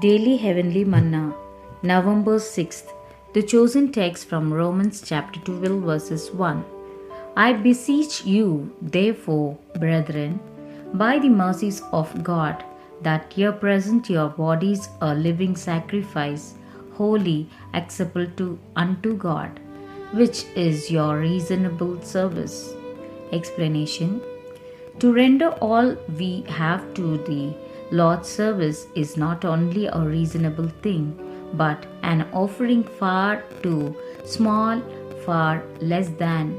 Daily Heavenly Manna, November 6th. The chosen text from Romans chapter 12, verses 1. I beseech you, therefore, brethren, by the mercies of God, that ye present your bodies a living sacrifice, holy, acceptable unto God, which is your reasonable service. Explanation. To render all we have to the Lord's service is not only a reasonable thing, but an offering far too small, far less than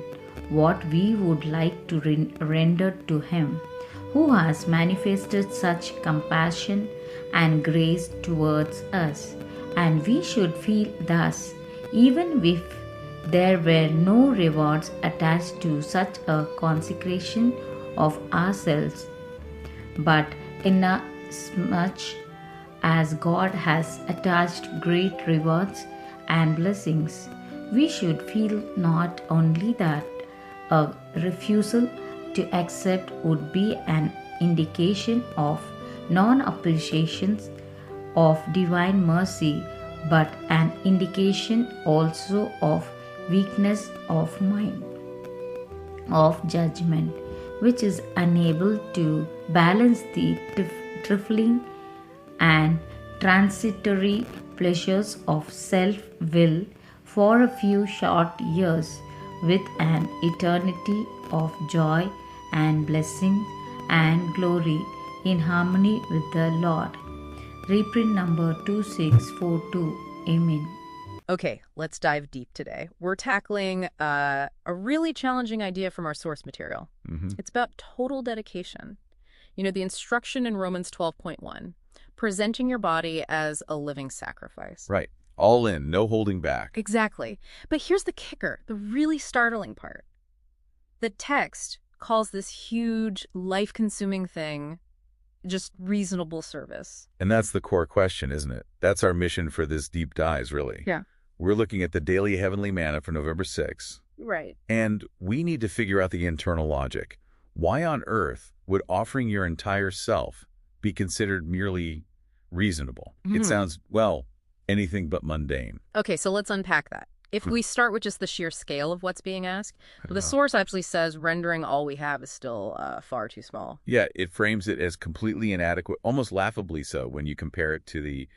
what we would like to render to Him, who has manifested such compassion and grace towards us. And we should feel thus, even if there were no rewards attached to such a consecration of ourselves. But inasmuch as God has attached great rewards and blessings, we should feel not only that a refusal to accept would be an indication of non appreciation of divine mercy, but an indication also of weakness of mind, of judgment, which is unable to balance the trifling and transitory pleasures of self will for a few short years with an eternity of joy and blessing and glory in harmony with the Lord. Reprint number 2642. Amen. Okay, let's dive deep today. We're tackling a really challenging idea from our source material. It's about total dedication. You know, the instruction in Romans 12.1, presenting your body as a living sacrifice. Right. All in, no holding back. Exactly. But here's the kicker, the really startling part. The text calls this huge, life-consuming thing just reasonable service. And that's the core question, isn't it? That's our mission for this deep dive, really. Yeah. We're looking at the daily heavenly manna for November 6th. Right. And we need to figure out the internal logic. Why on earth would offering your entire self be considered merely reasonable? It sounds, well, anything but mundane. Okay, so let's unpack that. If we start with just the sheer scale of what's being asked, the source actually says rendering all we have is still far too small. Yeah, it frames it as completely inadequate, almost laughably so when you compare it to the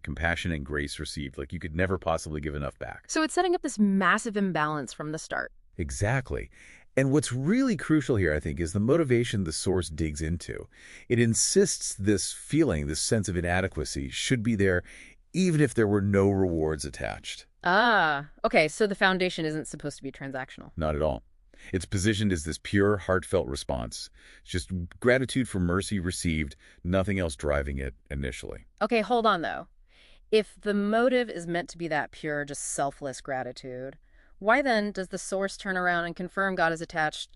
compassion and grace received. Like, you could never possibly give enough back. So it's setting up this massive imbalance from the start. Exactly. And what's really crucial here, I think, is the motivation the source digs into. It insists this feeling, this sense of inadequacy, should be there even if there were no rewards attached. Okay, so the foundation isn't supposed to be transactional. Not at all. It's positioned as this pure, heartfelt response. It's just gratitude for mercy received, nothing else driving it initially. Okay, hold on, though. If the motive is meant to be that pure, just selfless gratitude, why then does the source turn around and confirm God has attached,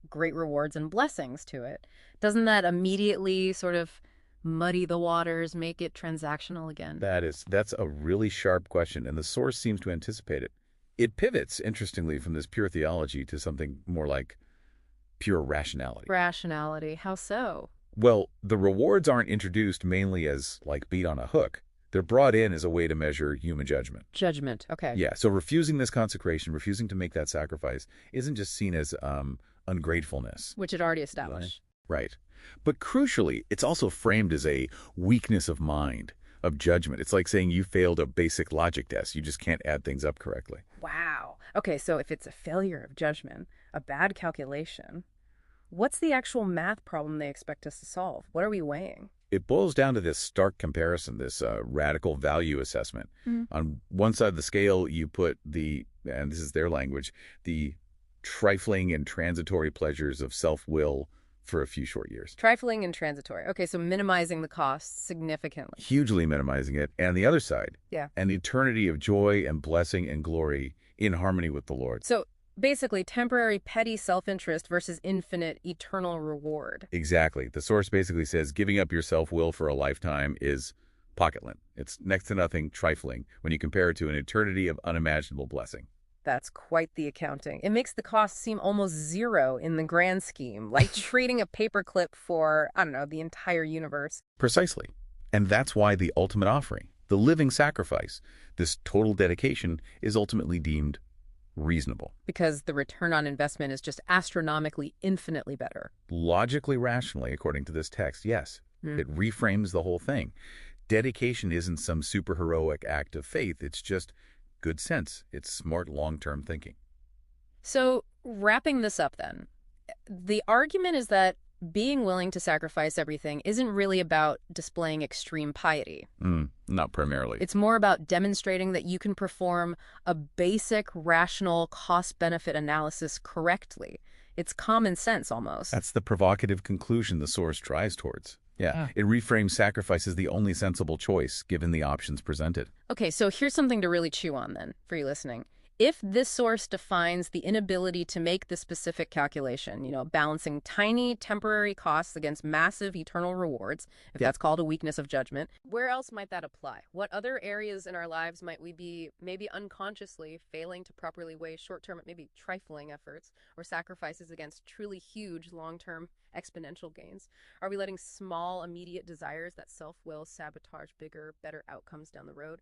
great rewards and blessings to it? Doesn't that immediately sort of muddy the waters, make it transactional again? That's a really sharp question, and the source seems to anticipate it. It pivots, interestingly, from this pure theology to something more like pure rationality. Rationality, how so? Well, the rewards aren't introduced mainly as, like, bait on a hook. They're brought in as a way to measure human judgment. Judgment, okay. Yeah, so refusing this consecration, refusing to make that sacrifice, isn't just seen as ungratefulness. Which it already established. Right. But crucially, it's also framed as a weakness of mind, of judgment. It's like saying you failed a basic logic test. You just can't add things up correctly. Wow. Okay, so if it's a failure of judgment, a bad calculation, what's the actual math problem they expect us to solve? What are we weighing? It boils down to this stark comparison, this radical value assessment. On one side of the scale, you put and this is their language, the trifling and transitory pleasures of self-will for a few short years. Trifling and transitory. Okay, so minimizing the costs significantly. Hugely minimizing it. And the other side, an eternity of joy and blessing and glory in harmony with the Lord. So basically temporary petty self-interest versus infinite eternal reward. Exactly. The source basically says giving up your self-will for a lifetime is pocket lint. It's next to nothing, trifling, when you compare it to an eternity of unimaginable blessing. That's quite the accounting. It makes the cost seem almost zero in the grand scheme, like trading a paperclip for, the entire universe. Precisely. And that's why the ultimate offering, the living sacrifice, this total dedication, is ultimately deemed reasonable. Because the return on investment is just astronomically, infinitely better. Logically, rationally, according to this text, yes. It reframes the whole thing. Dedication isn't some superheroic act of faith. It's just good sense. It's smart long-term thinking. So, wrapping this up then, the argument is that being willing to sacrifice everything isn't really about displaying extreme piety. Not primarily. It's more about demonstrating that you can perform a basic, rational cost-benefit analysis correctly. It's common sense, almost. That's the provocative conclusion the source drives towards. Yeah, it reframes sacrifice as the only sensible choice, given the options presented. Okay, so here's something to really chew on then, for you listening. If this source defines the inability to make the specific calculation, balancing tiny temporary costs against massive eternal rewards, if that's called a weakness of judgment, where else might that apply? What other areas in our lives might we be maybe unconsciously failing to properly weigh short-term, maybe trifling efforts or sacrifices against truly huge long-term exponential gains? Are we letting small, immediate desires that self-will sabotage bigger, better outcomes down the road?